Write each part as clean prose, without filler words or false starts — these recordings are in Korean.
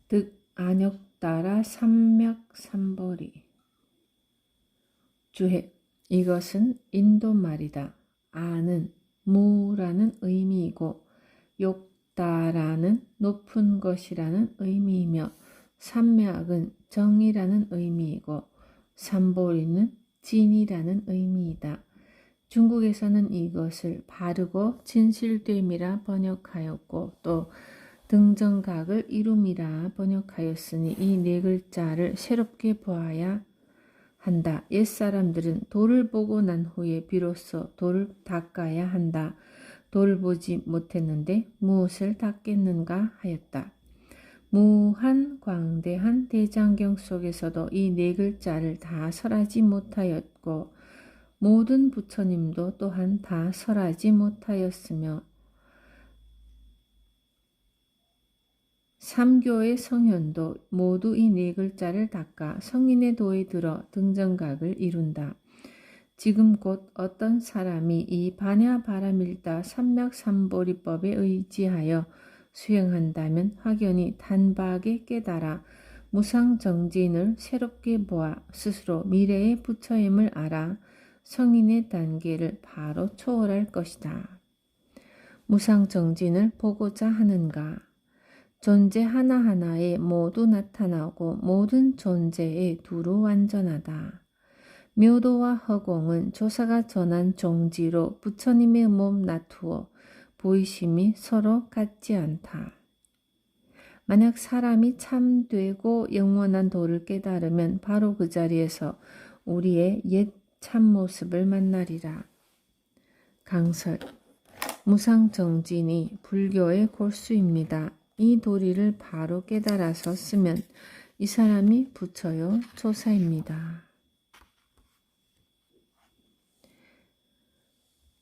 득 안욕따라 삼맥삼보리. 주해. 이것은 인도말이다. 아는 무라는 의미이고 욕다라는 높은 것이라는 의미이며 삼맥은 정이라는 의미이고 삼보리는 진이라는 의미이다. 중국에서는 이것을 바르고 진실됨이라 번역하였고 또 등정각을 이룸이라 번역하였으니 이 네 글자를 새롭게 보아야 한다. 옛사람들은 돌을 보고 난 후에 비로소 돌을 닦아야 한다. 돌을 보지 못했는데 무엇을 닦겠는가 하였다. 무한 광대한 대장경 속에서도 이 네 글자를 다 설하지 못하였고 모든 부처님도 또한 다 설하지 못하였으며 삼교의 성현도 모두 이 네 글자를 닦아 성인의 도에 들어 등정각을 이룬다. 지금 곧 어떤 사람이 이 반야바라밀다 삼맥삼보리법에 의지하여 수행한다면 확연히 단박에 깨달아 무상정진을 새롭게 보아 스스로 미래의 부처임을 알아 성인의 단계를 바로 초월할 것이다. 무상정진을 보고자 하는가? 존재 하나하나에 모두 나타나고 모든 존재에 두루 완전하다. 묘도와 허공은 조사가 전한 종지로 부처님의 몸 나투어 보이심이 서로 같지 않다. 만약 사람이 참되고 영원한 도를 깨달으면 바로 그 자리에서 우리의 옛 참모습을 만나리라. 강설. 무상정진이 불교의 골수입니다. 이 도리를 바로 깨달아서 쓰면 이 사람이 부처요 조사입니다.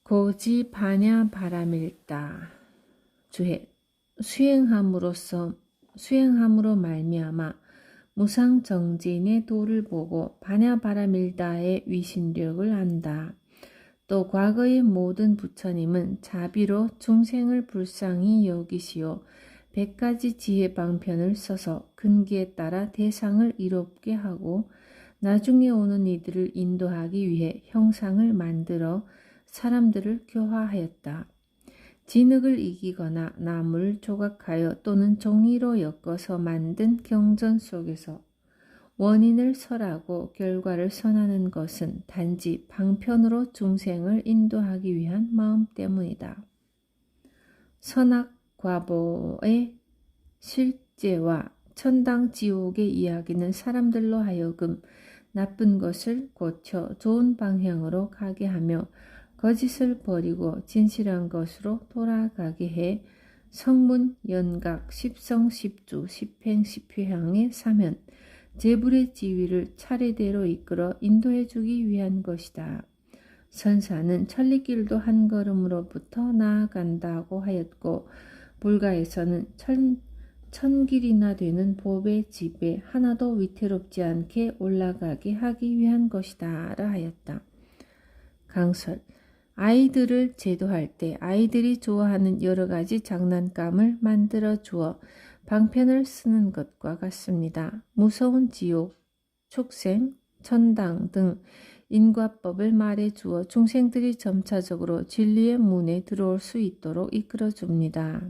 고지 반야 바라밀다. 주해. 수행함으로 말미암아 무상정진의 도를 보고 반야 바라밀다의 위신력을 안다. 또 과거의 모든 부처님은 자비로 중생을 불쌍히 여기시오 100가지 지혜 방편을 써서 근기에 따라 대상을 이롭게 하고 나중에 오는 이들을 인도하기 위해 형상을 만들어 사람들을 교화하였다. 진흙을 이기거나 나무를 조각하여 또는 종이로 엮어서 만든 경전 속에서 원인을 설하고 결과를 선하는 것은 단지 방편으로 중생을 인도하기 위한 마음 때문이다. 선악과보의 실제와 천당 지옥의 이야기는 사람들로 하여금 나쁜 것을 고쳐 좋은 방향으로 가게 하며 거짓을 버리고 진실한 것으로 돌아가게 해 성문, 연각, 십성, 십주, 십행, 십회향의 사면, 제불의 지위를 차례대로 이끌어 인도해주기 위한 것이다. 선사는 천리길도 한 걸음으로부터 나아간다고 하였고 불가에서는 천길이나 되는 법의 집에 하나도 위태롭지 않게 올라가게 하기 위한 것이다 라 하였다. 강설. 아이들을 제도할 때 아이들이 좋아하는 여러 가지 장난감을 만들어 주어 방편을 쓰는 것과 같습니다. 무서운 지옥, 축생, 천당 등 인과법을 말해 주어 중생들이 점차적으로 진리의 문에 들어올 수 있도록 이끌어 줍니다.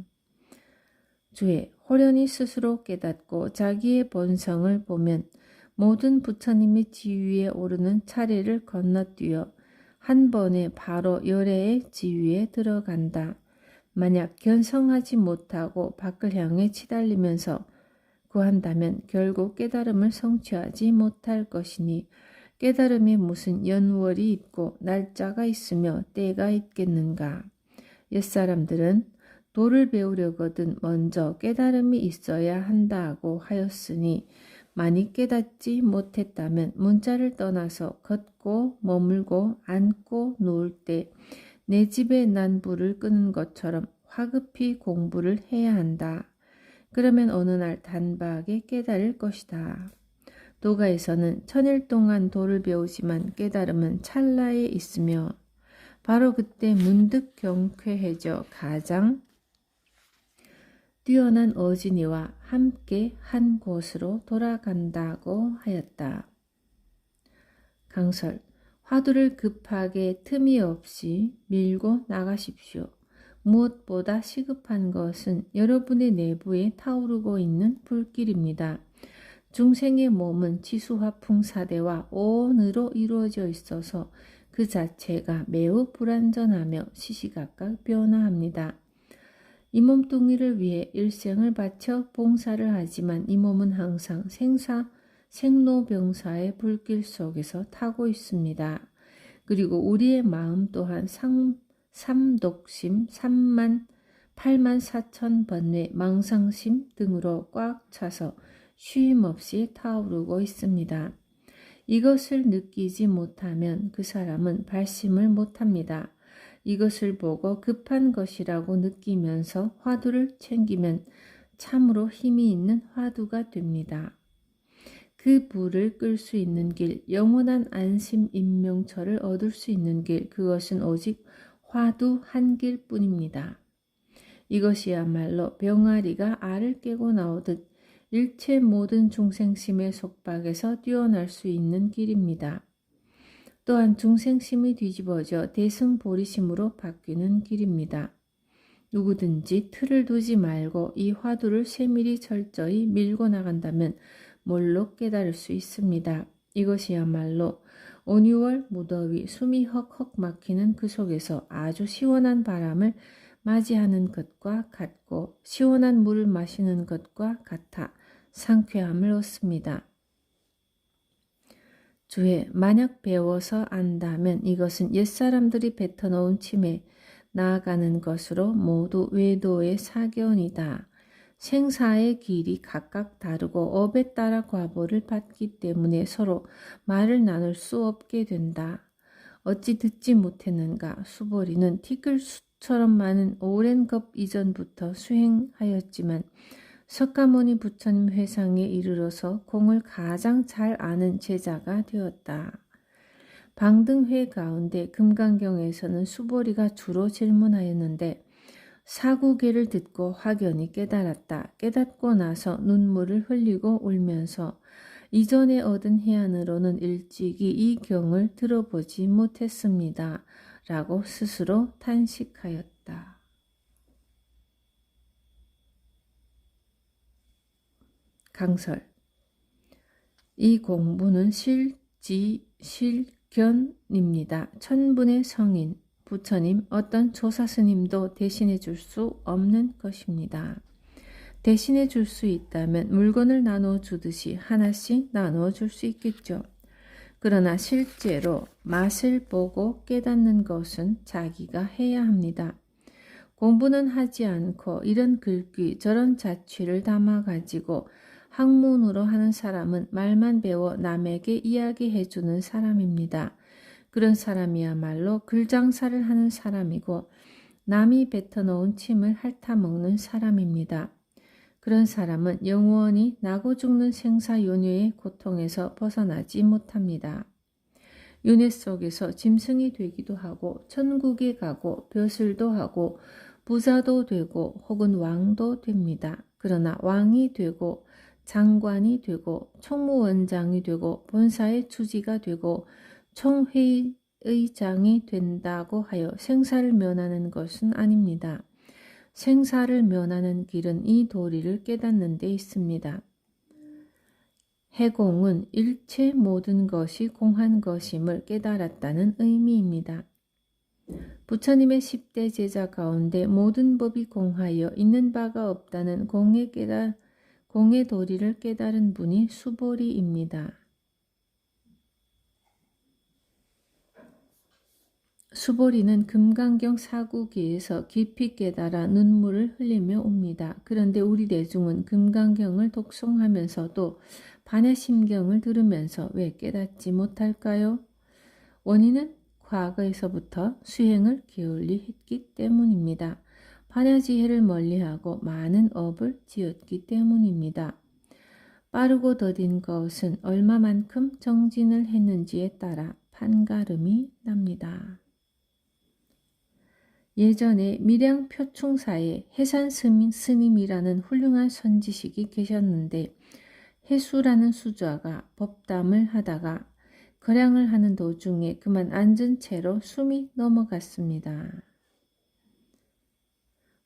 주에 호련히 스스로 깨닫고 자기의 본성을 보면 모든 부처님의 지위에 오르는 차례를 건너뛰어 한 번에 바로 열애의 지위에 들어간다. 만약 견성하지 못하고 밖을 향해 치달리면서 구한다면 결국 깨달음을 성취하지 못할 것이니 깨달음에 무슨 연월이 있고 날짜가 있으며 때가 있겠는가. 옛사람들은 도를 배우려거든 먼저 깨달음이 있어야 한다고 하였으니 많이 깨닫지 못했다면 문자를 떠나서 걷고 머물고 앉고 누울 때 내 집에 난 불을 끄는 것처럼 화급히 공부를 해야 한다. 그러면 어느 날 단박에 깨달을 것이다. 도가에서는 1000일 동안 도를 배우지만 깨달음은 찰나에 있으며 바로 그때 문득 경쾌해져 가장 뛰어난 어진이와 함께 한 곳으로 돌아간다고 하였다. 강설. 화두를 급하게 틈이 없이 밀고 나가십시오. 무엇보다 시급한 것은 여러분의 내부에 타오르고 있는 불길입니다. 중생의 몸은 지수화풍사대와 오온으로 이루어져 있어서 그 자체가 매우 불완전하며 시시각각 변화합니다. 이 몸뚱이를 위해 일생을 바쳐 봉사를 하지만 이 몸은 항상 생로병사의 불길 속에서 타고 있습니다. 그리고 우리의 마음 또한 삼독심, 8만 4천 번뇌, 망상심 등으로 꽉 차서 쉼없이 타오르고 있습니다. 이것을 느끼지 못하면 그 사람은 발심을 못합니다. 이것을 보고 급한 것이라고 느끼면서 화두를 챙기면 참으로 힘이 있는 화두가 됩니다. 그 불을 끌 수 있는 길, 영원한 안심 인명처를 얻을 수 있는 길, 그것은 오직 화두 한 길뿐입니다. 이것이야말로 병아리가 알을 깨고 나오듯 일체 모든 중생심의 속박에서 뛰어날 수 있는 길입니다. 또한 중생심이 뒤집어져 대승보리심으로 바뀌는 길입니다. 누구든지 틀을 두지 말고 이 화두를 세밀히 철저히 밀고 나간다면 몰록 깨달을 수 있습니다. 이것이야말로 5, 6월 무더위 숨이 헉헉 막히는 그 속에서 아주 시원한 바람을 맞이하는 것과 같고 시원한 물을 마시는 것과 같아 상쾌함을 얻습니다. 주에 만약 배워서 안다면 이것은 옛사람들이 뱉어놓은 침에 나아가는 것으로 모두 외도의 사견이다. 생사의 길이 각각 다르고 업에 따라 과보를 받기 때문에 서로 말을 나눌 수 없게 된다. 어찌 듣지 못했는가. 수보리는 티끌수처럼 많은 오랜 급 이전부터 수행하였지만 석가모니 부처님 회상에 이르러서 공을 가장 잘 아는 제자가 되었다. 방등회 가운데 금강경에서는 수보리가 주로 질문하였는데 사구계를 듣고 확연히 깨달았다. 깨닫고 나서 눈물을 흘리고 울면서 이전에 얻은 해안으로는 일찍이 이 경을 들어보지 못했습니다. 라고 스스로 탄식하였다. 강설. 이 공부는 실견입니다. 천분의 성인, 부처님, 어떤 조사스님도 대신해 줄 수 없는 것입니다. 대신해 줄 수 있다면 물건을 나누어 주듯이 하나씩 나누어 줄 수 있겠죠. 그러나 실제로 맛을 보고 깨닫는 것은 자기가 해야 합니다. 공부는 하지 않고 이런 글귀 저런 자취를 담아가지고 학문으로 하는 사람은 말만 배워 남에게 이야기해주는 사람입니다. 그런 사람이야말로 글장사를 하는 사람이고 남이 뱉어놓은 침을 핥아먹는 사람입니다. 그런 사람은 영원히 나고 죽는 생사윤회의 고통에서 벗어나지 못합니다. 윤회 속에서 짐승이 되기도 하고 천국에 가고 벼슬도 하고 부자도 되고 혹은 왕도 됩니다. 그러나 왕이 되고 장관이 되고 총무원장이 되고 본사의 주지가 되고 총회의장이 된다고 하여 생사를 면하는 것은 아닙니다. 생사를 면하는 길은 이 도리를 깨닫는 데 있습니다. 해공은 일체 모든 것이 공한 것임을 깨달았다는 의미입니다. 부처님의 10대 제자 가운데 모든 법이 공하여 있는 바가 없다는 공의 도리를 깨달은 분이 수보리입니다. 수보리는 금강경 사구기에서 깊이 깨달아 눈물을 흘리며 옵니다. 그런데 우리 대중은 금강경을 독송하면서도 반야심경을 들으면서 왜 깨닫지 못할까요? 원인은 과거에서부터 수행을 게을리 했기 때문입니다. 반야지혜를 멀리하고 많은 업을 지었기 때문입니다. 빠르고 더딘 것은 얼마만큼 정진을 했는지에 따라 판가름이 납니다. 예전에 밀양 표충사에 해산 스님이라는 훌륭한 선지식이 계셨는데 해수라는 수자가 법담을 하다가 거량을 하는 도중에 그만 앉은 채로 숨이 넘어갔습니다.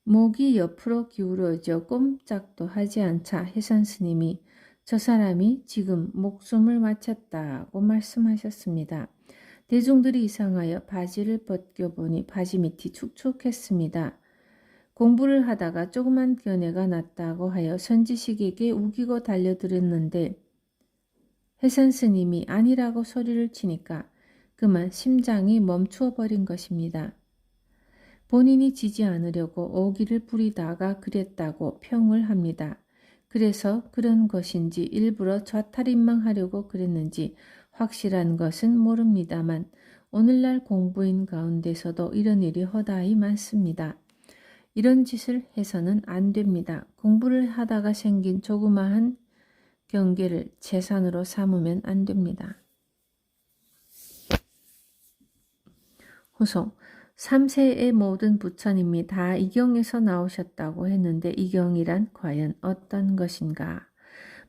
목이 옆으로 기울어져 꼼짝도 하지 않자 해산 스님이 저 사람이 지금 목숨을 마쳤다고 말씀하셨습니다. 대중들이 이상하여 바지를 벗겨보니 바지 밑이 축축했습니다. 공부를 하다가 조그만 견해가 났다고 하여 선지식에게 우기고 달려들었는데 해산 스님이 아니라고 소리를 치니까 그만 심장이 멈추어 버린 것입니다. 본인이 지지 않으려고 오기를 부리다가 그랬다고 평을 합니다. 그래서 그런 것인지 일부러 좌탈인망하려고 그랬는지 확실한 것은 모릅니다만 오늘날 공부인 가운데서도 이런 일이 허다히 많습니다. 이런 짓을 해서는 안 됩니다. 공부를 하다가 생긴 조그마한 경계를 재산으로 삼으면 안 됩니다. 후속 3세의 모든 부처님이 다 이경에서 나오셨다고 했는데 이경이란 과연 어떤 것인가?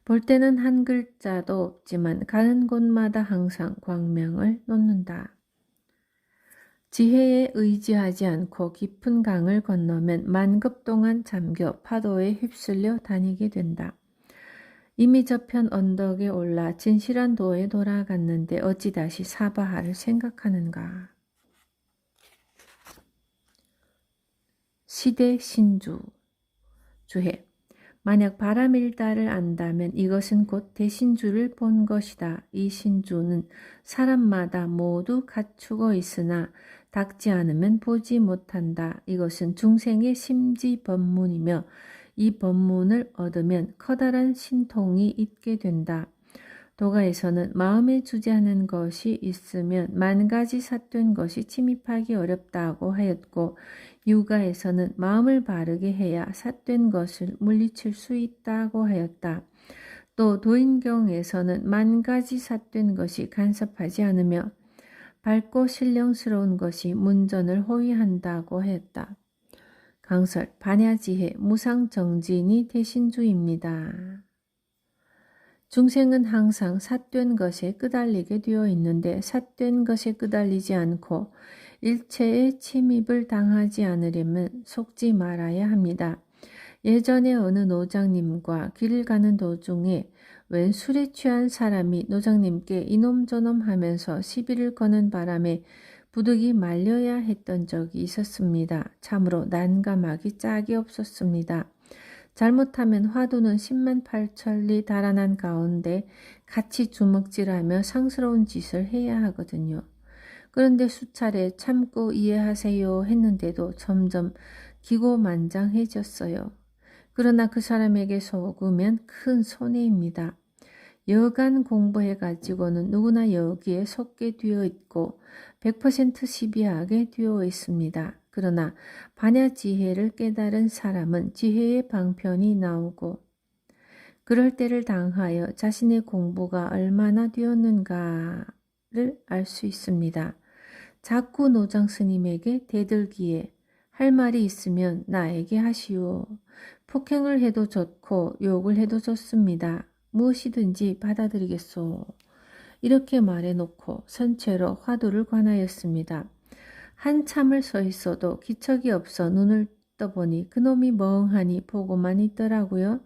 볼 때는 한 글자도 없지만 가는 곳마다 항상 광명을 놓는다. 지혜에 의지하지 않고 깊은 강을 건너면 만급 동안 잠겨 파도에 휩쓸려 다니게 된다. 이미 저편 언덕에 올라 진실한 도에 돌아갔는데 어찌 다시 사바하를 생각하는가. 시대 신주 주해 만약 바라밀다를 안다면 이것은 곧 대신주를 본 것이다. 이 신주는 사람마다 모두 갖추고 있으나 닦지 않으면 보지 못한다. 이것은 중생의 심지법문이며 이 법문을 얻으면 커다란 신통이 있게 된다. 도가에서는 마음에 주지하는 것이 있으면 만 가지 삿된 것이 침입하기 어렵다고 하였고 유가에서는 마음을 바르게 해야 삿된 것을 물리칠 수 있다고 하였다. 또 도인경에서는 만 가지 삿된 것이 간섭하지 않으며 밝고 신령스러운 것이 문전을 호위한다고 하였다. 강설 반야지혜 무상정진이 대신주입니다. 중생은 항상 삿된 것에 끄달리게 되어 있는데 삿된 것에 끄달리지 않고 일체의 침입을 당하지 않으려면 속지 말아야 합니다. 예전에 어느 노장님과 길을 가는 도중에 웬 술에 취한 사람이 노장님께 이놈저놈 하면서 시비를 거는 바람에 부득이 말려야 했던 적이 있었습니다. 참으로 난감하기 짝이 없었습니다. 잘못하면 화두는 10만 8천리 달아난 가운데 같이 주먹질하며 상스러운 짓을 해야 하거든요. 그런데 수차례 참고 이해하세요 했는데도 점점 기고만장해졌어요. 그러나 그 사람에게 속으면 큰 손해입니다. 여간 공부해가지고는 누구나 여기에 속게 되어 있고 100% 시비하게 되어 있습니다. 그러나 반야지혜를 깨달은 사람은 지혜의 방편이 나오고 그럴 때를 당하여 자신의 공부가 얼마나 되었는가를 알 수 있습니다. 자꾸 노장 스님에게 대들기에 할 말이 있으면 나에게 하시오. 폭행을 해도 좋고 욕을 해도 좋습니다. 무엇이든지 받아들이겠소. 이렇게 말해놓고 선체로 화두를 관하였습니다. 한참을 서 있어도 기척이 없어 눈을 떠보니 그놈이 멍하니 보고만 있더라고요.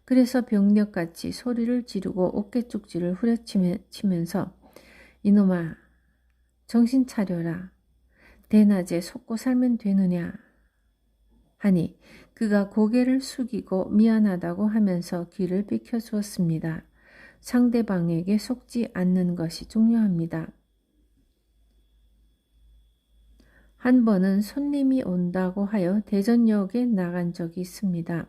그래서 병력같이 소리를 지르고 어깨쪽지를 후려치면서 이놈아 정신 차려라. 대낮에 속고 살면 되느냐 하니 그가 고개를 숙이고 미안하다고 하면서 귀를 비켜주었습니다. 상대방에게 속지 않는 것이 중요합니다. 한 번은 손님이 온다고 하여 대전역에 나간 적이 있습니다.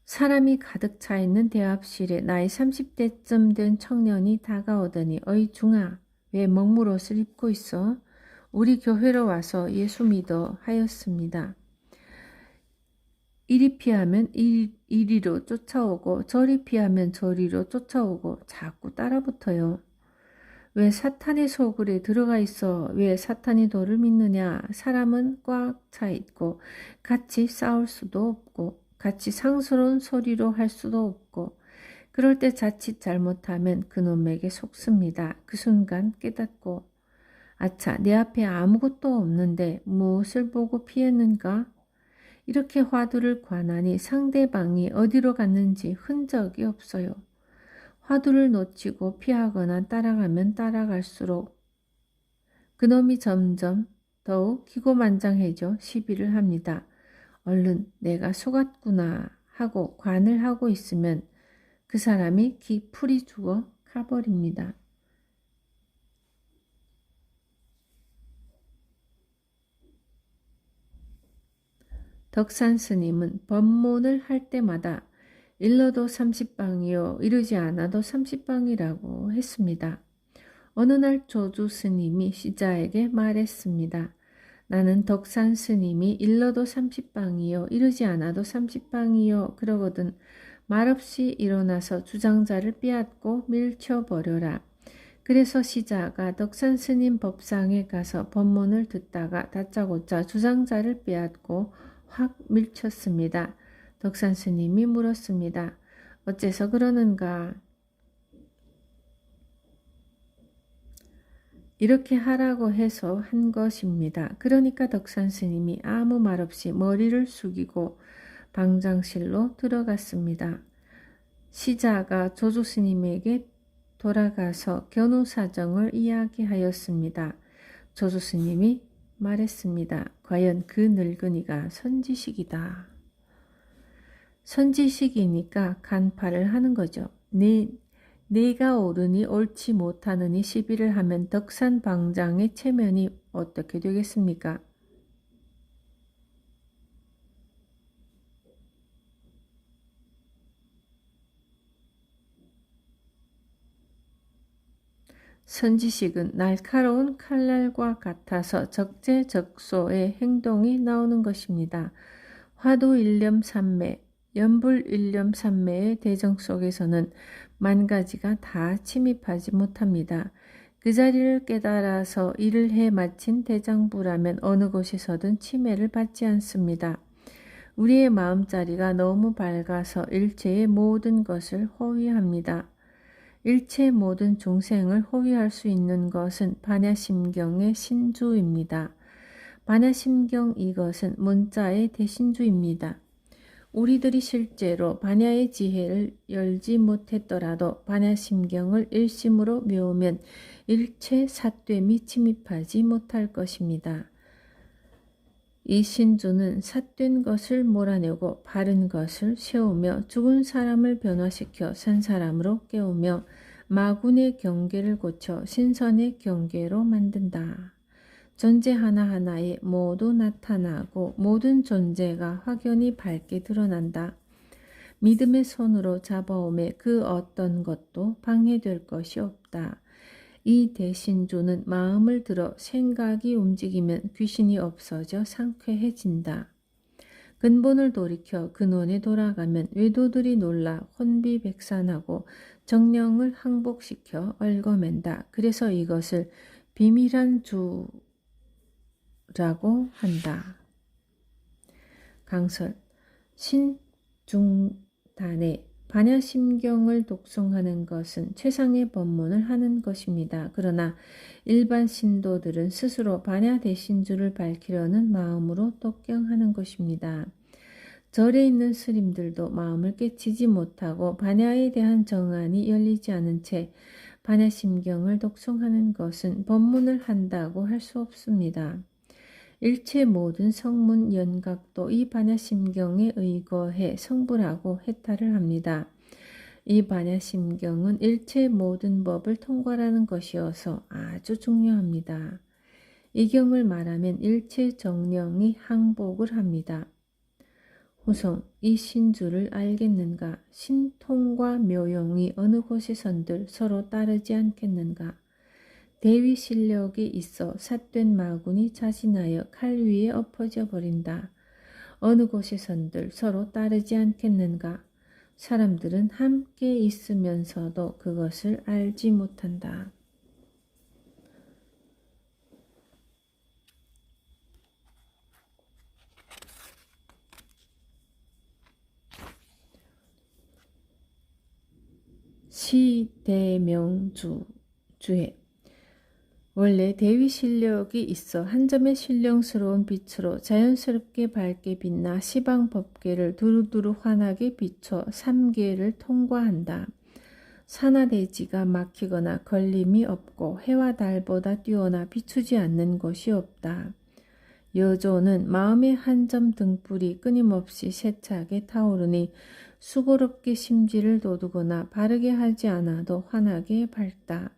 사람이 가득 차 있는 대합실에 나이 30대쯤 된 청년이 다가오더니 어이 중아 왜 먹물옷을 입고 있어? 우리 교회로 와서 예수 믿어 하였습니다. 이리 피하면 이리로 쫓아오고 저리 피하면 저리로 쫓아오고 자꾸 따라붙어요. 왜 사탄의 소굴에 들어가 있어? 왜 사탄이 너를 믿느냐? 사람은 꽉 차 있고 같이 싸울 수도 없고 같이 상스러운 소리로 할 수도 없고 그럴 때 자칫 잘못하면 그놈에게 속습니다. 그 순간 깨닫고 아차, 내 앞에 아무것도 없는데 무엇을 보고 피했는가? 이렇게 화두를 관하니 상대방이 어디로 갔는지 흔적이 없어요. 화두를 놓치고 피하거나 따라가면 따라갈수록 그놈이 점점 더욱 기고만장해져 시비를 합니다. 얼른 내가 속았구나 하고 관을 하고 있으면 그 사람이 풀이 죽어 가버립니다. 덕산 스님은 법문을 할 때마다 일러도 30방이요 이르지 않아도 30방이라고 했습니다. 어느 날 조주 스님이 시자에게 말했습니다. 나는 덕산 스님이 일러도 30방이요 이르지 않아도 30방이요 그러거든 말없이 일어나서 주장자를 빼앗고 밀쳐버려라. 그래서 시자가 덕산 스님 법상에 가서 법문을 듣다가 다짜고짜 주장자를 빼앗고 확 밀쳤습니다. 덕산 스님이 물었습니다. 어째서 그러는가? 이렇게 하라고 해서 한 것입니다. 그러니까 덕산 스님이 아무 말 없이 머리를 숙이고 방장실로 들어갔습니다. 시자가 조주 스님에게 돌아가서 견우 사정을 이야기하였습니다. 조주 스님이 말했습니다. 과연 그 늙은이가 선지식이다. 선지식이니까 간파를 하는 거죠. 내가 옳으니 옳지 못하느니 시비를 하면 덕산 방장의 체면이 어떻게 되겠습니까? 선지식은 날카로운 칼날과 같아서 적재적소의 행동이 나오는 것입니다. 화두일념삼매, 연불일념삼매의 대정 속에서는 만 가지가 다 침입하지 못합니다. 그 자리를 깨달아서 일을 해 마친 대장부라면 어느 곳에서든 침해를 받지 않습니다. 우리의 마음자리가 너무 밝아서 일체의 모든 것을 호위합니다. 일체 모든 중생을 호위할 수 있는 것은 반야심경의 신주입니다. 반야심경 이것은 문자의 대신주입니다. 우리들이 실제로 반야의 지혜를 열지 못했더라도 반야심경을 일심으로 메우면 일체 삿됨이 침입하지 못할 것입니다. 이 신주는 삿된 것을 몰아내고 바른 것을 세우며 죽은 사람을 변화시켜 산 사람으로 깨우며 마군의 경계를 고쳐 신선의 경계로 만든다. 존재 하나하나에 모두 나타나고 모든 존재가 확연히 밝게 드러난다. 믿음의 손으로 잡아오매 그 어떤 것도 방해될 것이 없다. 이 대신주는 마음을 들어 생각이 움직이면 귀신이 없어져 상쾌해진다. 근본을 돌이켜 근원에 돌아가면 외도들이 놀라 혼비백산하고 정령을 항복시켜 얽어맨다. 그래서 이것을 비밀한 주라고 한다. 강설 신중단에 반야심경을 독송하는 것은 최상의 법문을 하는 것입니다. 그러나 일반 신도들은 스스로 반야대신주를 밝히려는 마음으로 독경하는 것입니다. 절에 있는 스님들도 마음을 깨치지 못하고 반야에 대한 정안이 열리지 않은 채 반야심경을 독송하는 것은 법문을 한다고 할 수 없습니다. 일체 모든 성문 연각도 이 반야심경에 의거해 성불하고 해탈을 합니다. 이 반야심경은 일체 모든 법을 통괄하는 것이어서 아주 중요합니다. 이 경을 말하면 일체 정령이 항복을 합니다. 후송, 이 신주를 알겠는가? 신통과 묘용이 어느 곳에선들 서로 따르지 않겠는가? 대위 실력이 있어 삿된 마군이 자진하여 칼 위에 엎어져 버린다. 어느 곳에선들 서로 따르지 않겠는가? 사람들은 함께 있으면서도 그것을 알지 못한다. 시대명주 주해. 원래 대위 실력이 있어 한 점의 신령스러운 빛으로 자연스럽게 밝게 빛나 시방 법계를 두루두루 환하게 비춰 삼계를 통과한다. 산하대지가 막히거나 걸림이 없고 해와 달보다 뛰어나 비추지 않는 곳이 없다. 여조는 마음의 한 점 등불이 끊임없이 세차게 타오르니 수고롭게 심지를 돋우거나 바르게 하지 않아도 환하게 밝다.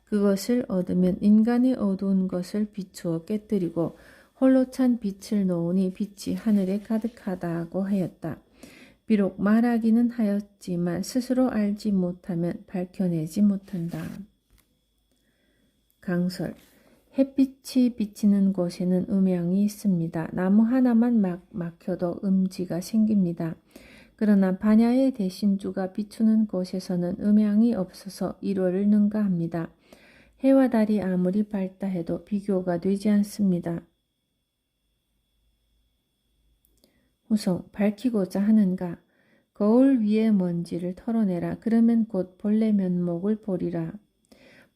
그것을 얻으면 인간의 어두운 것을 비추어 깨뜨리고 홀로 찬 빛을 놓으니 빛이 하늘에 가득하다고 하였다. 비록 말하기는 하였지만 스스로 알지 못하면 밝혀내지 못한다. 강설. 햇빛이 비치는 곳에는 음양이 있습니다. 나무 하나만 막혀도 음지가 생깁니다. 그러나 반야의 대신주가 비추는 곳에서는 음양이 없어서 일월을 능가합니다. 해와 달이 아무리 밝다 해도 비교가 되지 않습니다. 후송. 밝히고자 하는가? 거울 위의 먼지를 털어내라. 그러면 곧 본래 면목을 보리라.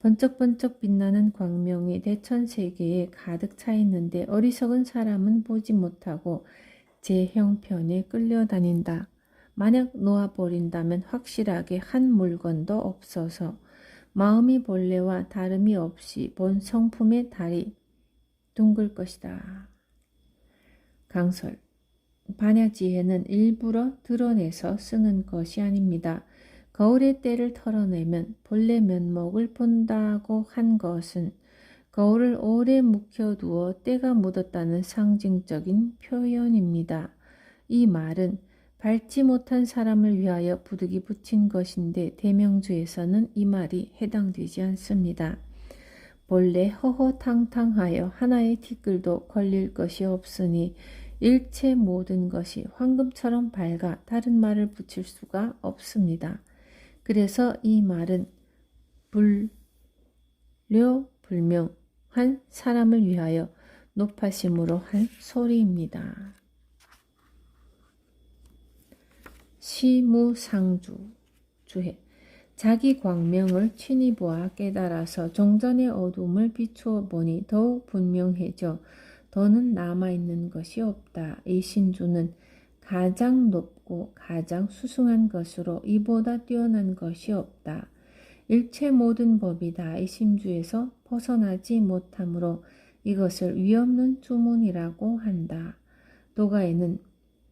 번쩍번쩍 빛나는 광명이 대천세계에 가득 차 있는데 어리석은 사람은 보지 못하고 제 형편에 끌려다닌다. 만약 놓아버린다면 확실하게 한 물건도 없어서 마음이 본래와 다름이 없이 본 성품의 달이 둥글 것이다. 강설. 반야지혜는 일부러 드러내서 쓰는 것이 아닙니다. 거울의 때를 털어내면 본래 면목을 본다고 한 것은 거울을 오래 묵혀두어 때가 묻었다는 상징적인 표현입니다. 이 말은 밝지 못한 사람을 위하여 부득이 붙인 것인데 대명주에서는 이 말이 해당되지 않습니다. 본래 허허탕탕하여 하나의 티끌도 걸릴 것이 없으니 일체 모든 것이 황금처럼 밝아 다른 말을 붙일 수가 없습니다. 그래서 이 말은 불료불명한 사람을 위하여 높아심으로 한 소리입니다. 시무상주 주해. 자기 광명을 친히 보아 깨달아서 종전의 어둠을 비추어 보니 더욱 분명해져 더는 남아있는 것이 없다. 이 신주는 가장 높고 가장 수승한 것으로 이보다 뛰어난 것이 없다. 일체 모든 법이 다 이 신주에서 벗어나지 못하므로 이것을 위없는 주문이라고 한다.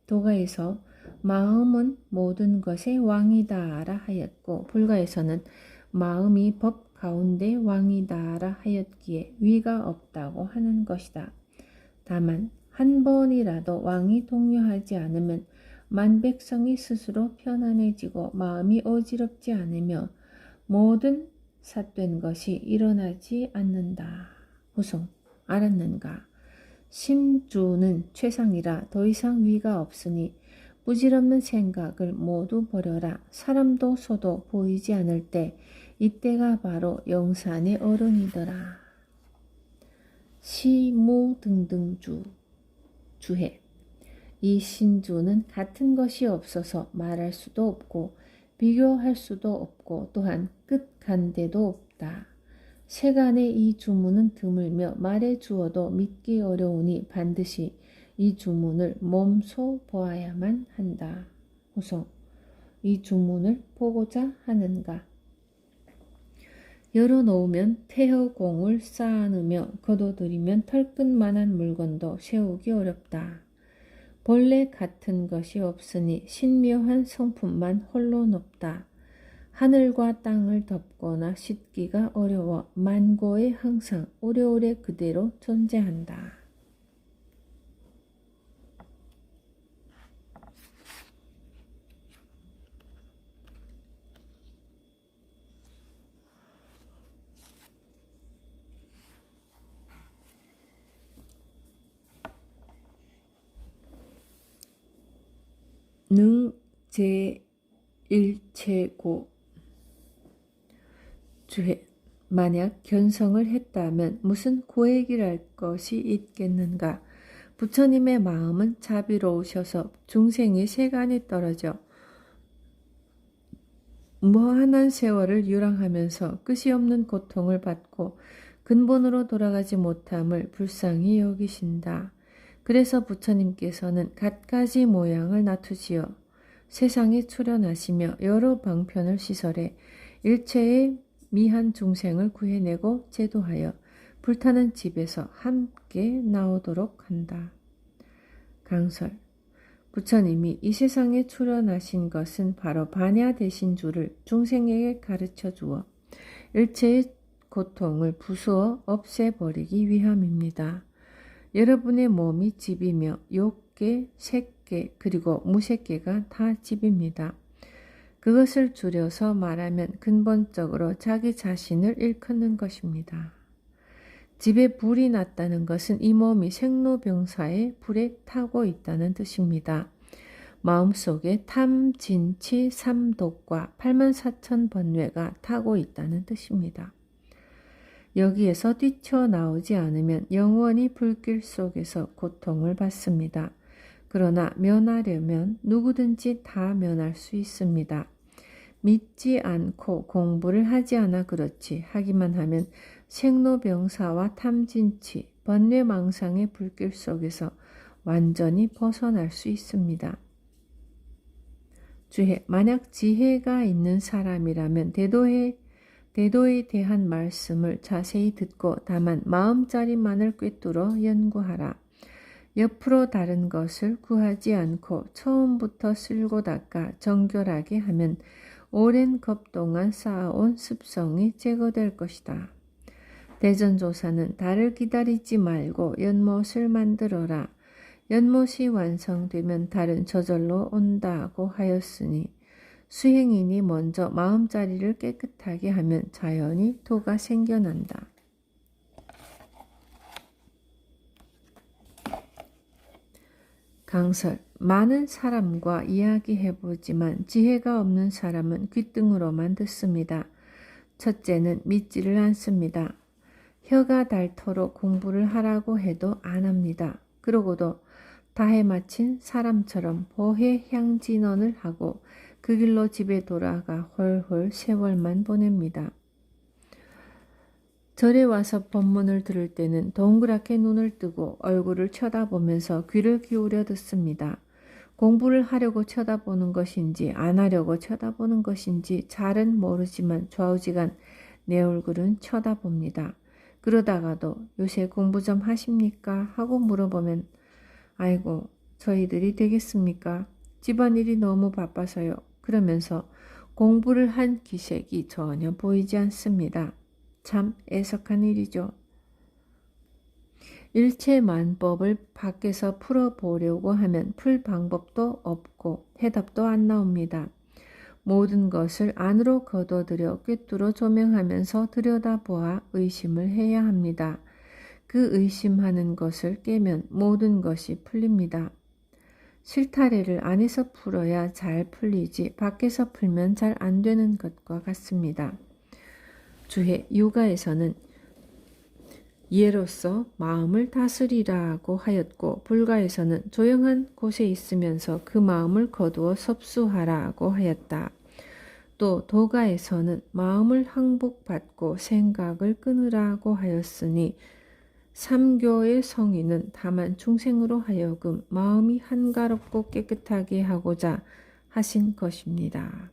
도가에서 마음은 모든 것의 왕이다라 하였고 불가에서는 마음이 법 가운데 왕이다라 하였기에 위가 없다고 하는 것이다. 다만 한 번이라도 왕이 동요하지 않으면 만백성이 스스로 편안해지고 마음이 어지럽지 않으며 모든 삿된 것이 일어나지 않는다. 후송. 알았는가? 심주는 최상이라 더 이상 위가 없으니 부질없는 생각을 모두 버려라. 사람도 소도 보이지 않을 때 이때가 바로 영산의 어른이더라. 시무등등주 주해. 이 신주는 같은 것이 없어서 말할 수도 없고 비교할 수도 없고 또한 끝간데도 없다. 세간의 이 주문은 드물며 말해 주어도 믿기 어려우니 반드시 이 주문을 몸소 보아야만 한다. 후송. 이 주문을 보고자 하는가? 열어놓으면 태허공을 쌓아놓으며 거둬들이면 털끝만한 물건도 세우기 어렵다. 본래 같은 것이 없으니 신묘한 성품만 홀로 높다. 하늘과 땅을 덮거나 씻기가 어려워 만고에 항상 오래오래 그대로 존재한다. 능제일체고 주해. 만약 견성을 했다면 무슨 고액이랄 것이 있겠는가? 부처님의 마음은 자비로우셔서 중생이 세간에 떨어져 무한한 세월을 유랑하면서 끝이 없는 고통을 받고 근본으로 돌아가지 못함을 불쌍히 여기신다. 그래서 부처님께서는 갖가지 모양을 나투지어 세상에 출현하시며 여러 방편을 시설해 일체의 미한 중생을 구해내고 제도하여 불타는 집에서 함께 나오도록 한다. 강설. 부처님이 이 세상에 출현하신 것은 바로 반야 되신 줄을 중생에게 가르쳐 주어 일체의 고통을 부수어 없애버리기 위함입니다. 여러분의 몸이 집이며 욕계, 색계, 그리고 무색계가 다 집입니다. 그것을 줄여서 말하면 근본적으로 자기 자신을 일컫는 것입니다. 집에 불이 났다는 것은 이 몸이 생로병사의 불에 타고 있다는 뜻입니다. 마음속에 탐, 진치, 삼독과 84,000번뇌가 타고 있다는 뜻입니다. 여기에서 뛰쳐나오지 않으면 영원히 불길 속에서 고통을 받습니다. 그러나 면하려면 누구든지 다 면할 수 있습니다. 믿지 않고 공부를 하지 않아 그렇지 하기만 하면 생로병사와 탐진치, 번뇌망상의 불길 속에서 완전히 벗어날 수 있습니다. 주해, 만약 지혜가 있는 사람이라면 대도에 대한 말씀을 자세히 듣고 다만 마음자리만을 꿰뚫어 연구하라. 옆으로 다른 것을 구하지 않고 처음부터 쓸고 닦아 정결하게 하면 오랜 겁 동안 쌓아온 습성이 제거될 것이다. 대전조사는 달을 기다리지 말고 연못을 만들어라. 연못이 완성되면 달은 저절로 온다고 하였으니 수행인이 먼저 마음자리를 깨끗하게 하면 자연히 도가 생겨난다. 강설. 많은 사람과 이야기해보지만 지혜가 없는 사람은 귓등으로만 듣습니다. 첫째는 믿지를 않습니다. 혀가 닳도록 공부를 하라고 해도 안 합니다. 그러고도 다해 마친 사람처럼 보혜향진언을 하고 그 길로 집에 돌아가 홀홀 세월만 보냅니다. 절에 와서 법문을 들을 때는 동그랗게 눈을 뜨고 얼굴을 쳐다보면서 귀를 기울여 듣습니다. 공부를 하려고 쳐다보는 것인지 안 하려고 쳐다보는 것인지 잘은 모르지만 좌우지간 내 얼굴은 쳐다봅니다. 그러다가도 요새 공부 좀 하십니까? 하고 물어보면 아이고 저희들이 되겠습니까? 집안일이 너무 바빠서요. 그러면서 공부를 한 기색이 전혀 보이지 않습니다. 참 애석한 일이죠. 일체만법을 밖에서 풀어보려고 하면 풀 방법도 없고 해답도 안 나옵니다. 모든 것을 안으로 걷어들여 꿰뚫어 조명하면서 들여다보아 의심을 해야 합니다. 그 의심하는 것을 깨면 모든 것이 풀립니다. 실타래를 안에서 풀어야 잘 풀리지 밖에서 풀면 잘 안 되는 것과 같습니다. 주해, 유가에서는 예로서 마음을 다스리라고 하였고 불가에서는 조용한 곳에 있으면서 그 마음을 거두어 섭수하라고 하였다. 또 도가에서는 마음을 항복받고 생각을 끊으라고 하였으니 삼교의 성의는 다만 중생으로 하여금 마음이 한가롭고 깨끗하게 하고자 하신 것입니다.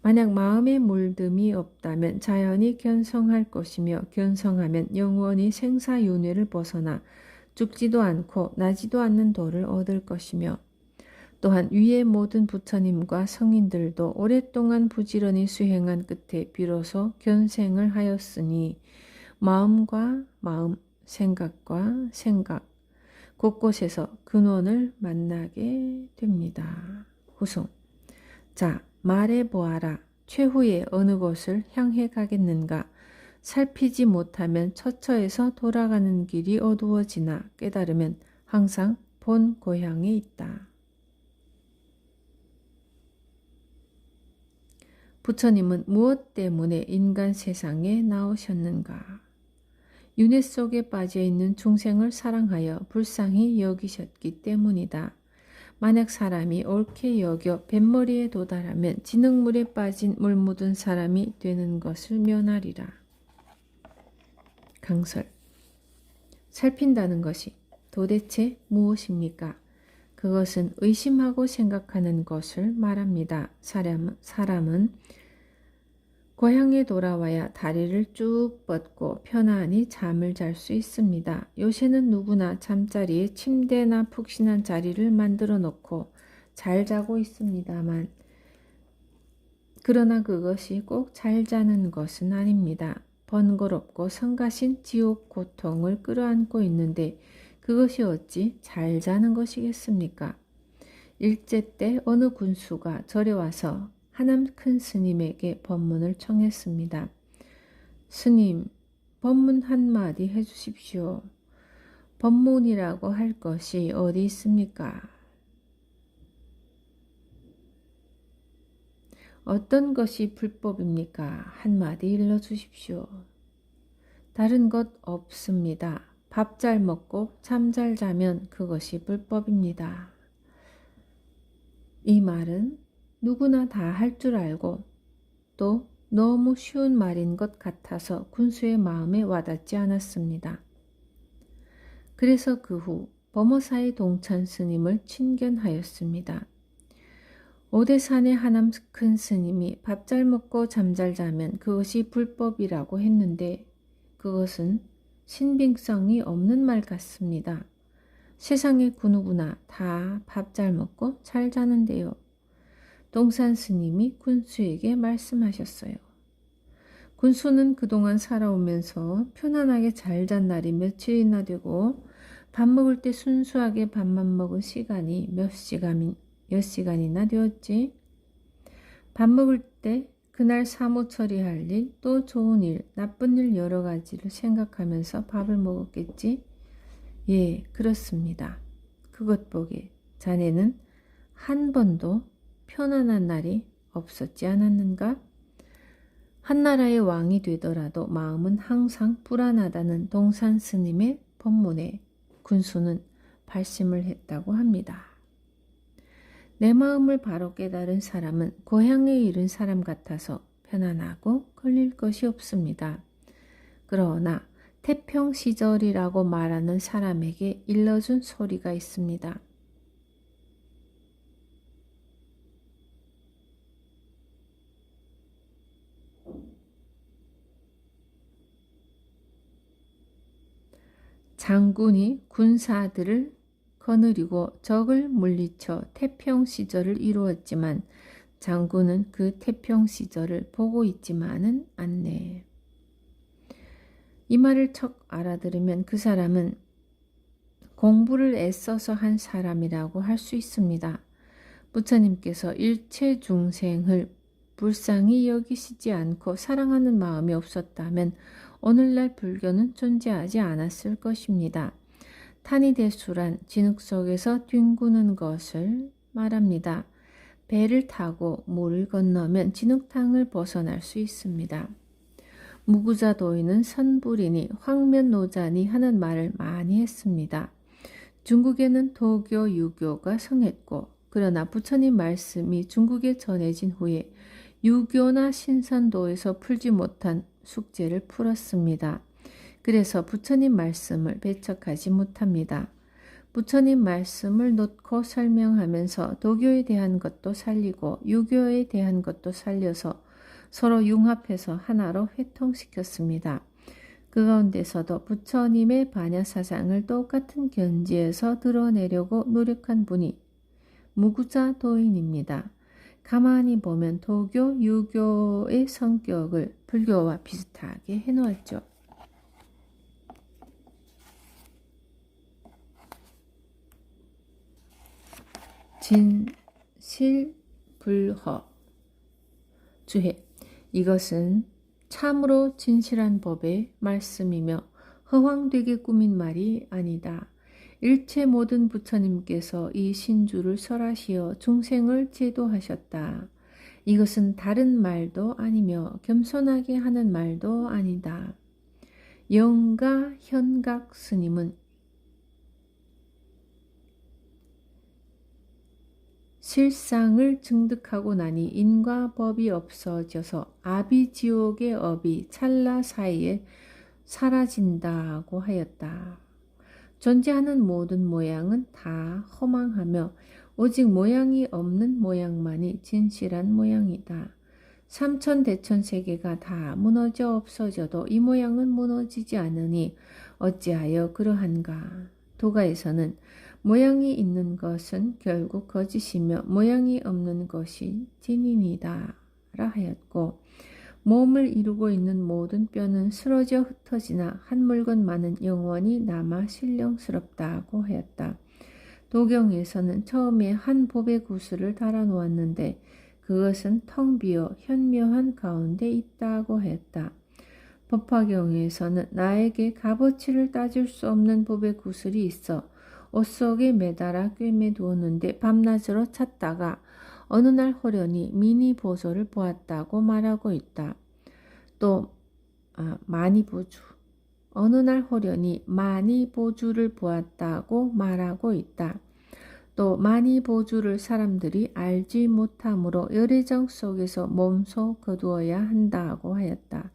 만약 마음에 물듦이 없다면 자연히 견성할 것이며 견성하면 영원히 생사윤회를 벗어나 죽지도 않고 나지도 않는 도를 얻을 것이며 또한 위의 모든 부처님과 성인들도 오랫동안 부지런히 수행한 끝에 비로소 견생을 하였으니 마음과 마음, 생각과 생각, 곳곳에서 근원을 만나게 됩니다. 후송. 자, 말해보아라. 최후에 어느 곳을 향해 가겠는가? 살피지 못하면 처처에서 돌아가는 길이 어두워지나 깨달으면 항상 본 고향에 있다. 부처님은 무엇 때문에 인간 세상에 나오셨는가? 윤회 속에 빠져있는 중생을 사랑하여 불쌍히 여기셨기 때문이다. 만약 사람이 옳게 여겨 뱃머리에 도달하면 진흙물에 빠진 물 묻은 사람이 되는 것을 면하리라. 강설. 살핀다는 것이 도대체 무엇입니까? 그것은 의심하고 생각하는 것을 말합니다. 사람은 고향에 돌아와야 다리를 쭉 뻗고 편안히 잠을 잘 수 있습니다. 요새는 누구나 잠자리에 침대나 푹신한 자리를 만들어 놓고 잘 자고 있습니다만, 그러나 그것이 꼭 잘 자는 것은 아닙니다. 번거롭고 성가신 지옥 고통을 끌어안고 있는데 그것이 어찌 잘 자는 것이겠습니까? 일제 때 어느 군수가 절에 와서 하남 큰 스님에게 법문을 청했습니다. 스님, 법문 한마디 해주십시오. 법문이라고 할 것이 어디 있습니까? 어떤 것이 불법입니까? 한마디 일러주십시오. 다른 것 없습니다. 밥 잘 먹고 잠 잘 자면 그것이 불법입니다. 이 말은 누구나 다 할 줄 알고 또 너무 쉬운 말인 것 같아서 군수의 마음에 와닿지 않았습니다. 그래서 그 후 범어사의 동찬 스님을 친견하였습니다. 오대산의 하남 큰 스님이 밥 잘 먹고 잠 잘 자면 그것이 불법이라고 했는데 그것은 신빙성이 없는 말 같습니다. 세상에 그 누구나 다 밥 잘 먹고 잘 자는데요. 동산 스님이 군수에게 말씀하셨어요. 군수는 그동안 살아오면서 편안하게 잘 잔 날이 며칠이나 되고 밥 먹을 때 순수하게 밥만 먹은 시간이 몇 시간이나 되었지. 밥 먹을 때 그날 사무 처리할 일, 또 좋은 일, 나쁜 일 여러 가지를 생각하면서 밥을 먹었겠지. 예, 그렇습니다. 그것 보게 자네는 한 번도 편안한 날이 없었지 않았는가? 한나라의 왕이 되더라도 마음은 항상 불안하다는 동산 스님의 법문에 군수는 발심을 했다고 합니다. 내 마음을 바로 깨달은 사람은 고향에 이른 사람 같아서 편안하고 걸릴 것이 없습니다. 그러나 태평 시절이라고 말하는 사람에게 일러준 소리가 있습니다. 장군이 군사들을 거느리고 적을 물리쳐 태평 시절을 이루었지만 장군은 그 태평 시절을 보고 있지만은 않네. 이 말을 척 알아들으면 그 사람은 공부를 애써서 한 사람이라고 할 수 있습니다. 부처님께서 일체 중생을 불쌍히 여기시지 않고 사랑하는 마음이 없었다면 오늘날 불교는 존재하지 않았을 것입니다. 타니대수란 진흙 속에서 뒹구는 것을 말합니다. 배를 타고 물을 건너면 진흙탕을 벗어날 수 있습니다. 무구자도인은 선불이니 황면노자니 하는 말을 많이 했습니다. 중국에는 도교, 유교가 성했고 그러나 부처님 말씀이 중국에 전해진 후에 유교나 신선도에서 풀지 못한 숙제를 풀었습니다. 그래서 부처님 말씀을 배척하지 못합니다. 부처님 말씀을 놓고 설명하면서 도교에 대한 것도 살리고 유교에 대한 것도 살려서 서로 융합해서 하나로 회통시켰습니다. 그 가운데서도 부처님의 반야 사상을 똑같은 견지에서 드러내려고 노력한 분이 무구자도인입니다. 가만히 보면 도교, 유교의 성격을 불교와 비슷하게 해놓았죠. 진실불허 주해. 이것은 참으로 진실한 법의 말씀이며 허황되게 꾸민 말이 아니다. 일체 모든 부처님께서 이 신주를 설하시어 중생을 제도하셨다. 이것은 다른 말도 아니며 겸손하게 하는 말도 아니다. 영가 현각 스님은 실상을 증득하고 나니 인과 법이 없어져서 아비지옥의 업이 찰나 사이에 사라진다고 하였다. 존재하는 모든 모양은 다 허망하며 오직 모양이 없는 모양만이 진실한 모양이다. 삼천대천세계가 다 무너져 없어져도 이 모양은 무너지지 않으니 어찌하여 그러한가. 도가에서는 모양이 있는 것은 결국 거짓이며 모양이 없는 것이 진인이다 라 하였고, 몸을 이루고 있는 모든 뼈는 쓰러져 흩어지나 한 물건만은 영원히 남아 신령스럽다고 하였다. 도경에서는 처음에 한 봅의 구슬을 달아 놓았는데 그것은 텅 비어 현묘한 가운데 있다고 하였다. 법화경에서는 나에게 값어치를 따질 수 없는 봅의 구슬이 있어 옷 속에 매달아 꿰매 두었는데 밤낮으로 찾다가 어느 날 호련히 미니 보소를 보았다고 말하고 있다. 또 마니보주. 어느 날 호련히 마니보주를 보았다고 말하고 있다. 또 마니보주를 사람들이 알지 못하므로 열애정 속에서 몸소 거두어야 한다고 하였다.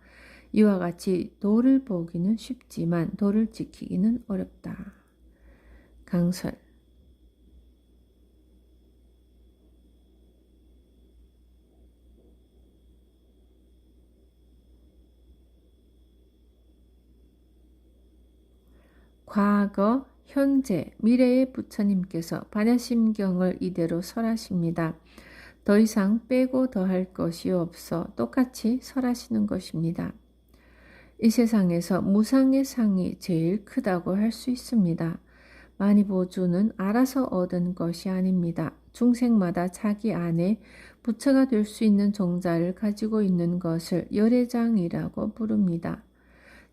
이와 같이 도를 보기는 쉽지만 도를 지키기는 어렵다. 강설. 과거, 현재, 미래의 부처님께서 반야심경을 이대로 설하십니다. 더 이상 빼고 더할 것이 없어 똑같이 설하시는 것입니다. 이 세상에서 무상의 상이 제일 크다고 할 수 있습니다. 마니보주는 알아서 얻은 것이 아닙니다. 중생마다 자기 안에 부처가 될 수 있는 종자를 가지고 있는 것을 열애장이라고 부릅니다.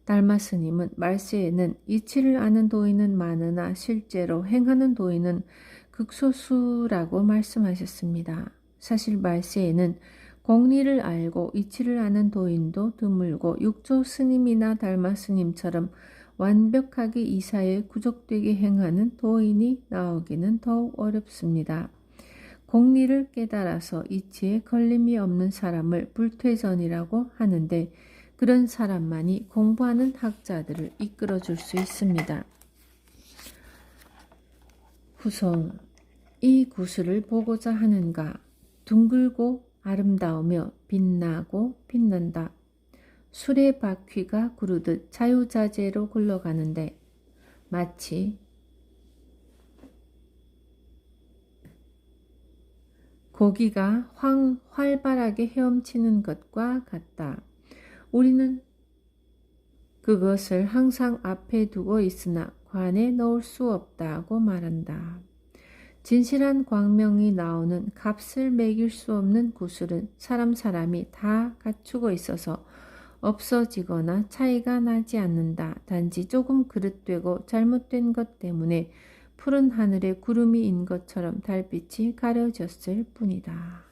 달마 스님은 말세에는 이치를 아는 도인은 많으나 실제로 행하는 도인은 극소수라고 말씀하셨습니다. 사실 말세에는 공리를 알고 이치를 아는 도인도 드물고 육조 스님이나 달마 스님처럼 완벽하게 이사에 구족되게 행하는 도인이 나오기는 더욱 어렵습니다. 공리를 깨달아서 이치에 걸림이 없는 사람을 불퇴전이라고 하는데 그런 사람만이 공부하는 학자들을 이끌어줄 수 있습니다. 후송. 이 구슬을 보고자 하는가? 둥글고 아름다우며 빛나고 빛난다. 수레 바퀴가 구르듯 자유자재로 굴러가는데 마치 고기가 활발하게 헤엄치는 것과 같다. 우리는 그것을 항상 앞에 두고 있으나 관에 넣을 수 없다고 말한다. 진실한 광명이 나오는 값을 매길 수 없는 구슬은 사람이 다 갖추고 있어서 없어지거나 차이가 나지 않는다. 단지 조금 그릇되고 잘못된 것 때문에 푸른 하늘에 구름이 인 것처럼 달빛이 가려졌을 뿐이다.